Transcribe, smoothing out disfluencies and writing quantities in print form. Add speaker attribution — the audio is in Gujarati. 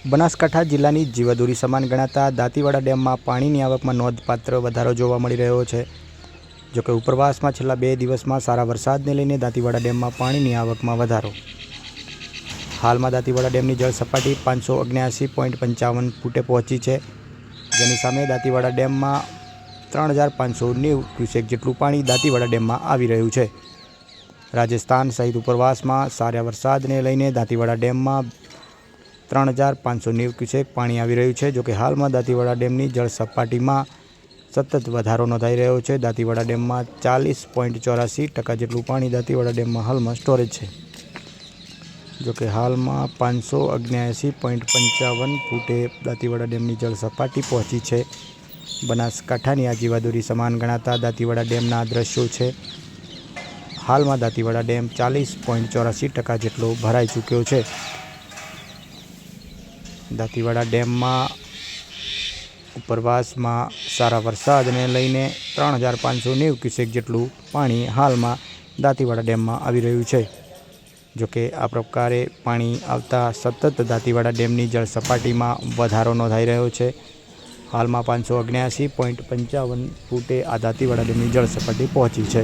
Speaker 1: બનાસકાંઠા જિલ્લાની જીવાદોરી સમાન ગણાતા દાંતીવાડા ડેમમાં પાણીની આવકમાં નોંધપાત્ર વધારો જોવા મળી રહ્યો છે। જોકે ઉપરવાસમાં છેલ્લા 2 દિવસમાં સારા વરસાદને લઈને દાંતીવાડા ડેમમાં પાણીની આવકમાં વધારો। હાલમાં દાંતીવાડા ડેમની જળ સપાટી 579.55 ફૂટે પહોંચી છે, જેની સામે દાંતીવાડા ડેમમાં 3590 ક્યુસેક જેટલું પાણી દાંતીવાડા ડેમમાં આવી રહ્યું છે। રાજસ્થાન સહિત ઉપરવાસમાં સારા વરસાદને લઈને દાંતીવાડા ડેમમાં 3590 ક્યુસેક પાણી આવી રહ્યું છે। જોકે હાલમાં દાંતીવાડા ડેમની જળ સપાટીમાં સતત વધારો નોંધાઈ રહ્યો છે। દાંતીવાડા ડેમમાં 40.84% જેટલું પાણી દાંતીવાડા ડેમમાં હાલમાં સ્ટોરેજ છે। જોકે હાલમાં 579.55 ફૂટે દાંતીવાડા ડેમની જળ સપાટી પહોંચી છે। બનાસકાંઠાની આ જીવાદોરી સમાન ગણાતા દાંતીવાડા ડેમના દ્રશ્યો છે। હાલમાં દાંતીવાડા ડેમ 40.84% જેટલો ભરાઈ ચૂક્યો છે। દાંતીવાડા ડેમમાં ઉપરવાસમાં સારા વરસાદને લઈને 3590 ક્યુસેક જેટલું પાણી હાલમાં દાંતીવાડા ડેમમાં આવી રહ્યું છે। જોકે આ પ્રકારે પાણી આવતા સતત દાંતીવાડા ડેમની જળ સપાટીમાં વધારો નોંધાઈ રહ્યો છે। હાલમાં 579.55 ફૂટે આ દાંતીવાડા ડેમની જળ સપાટી પહોંચી છે।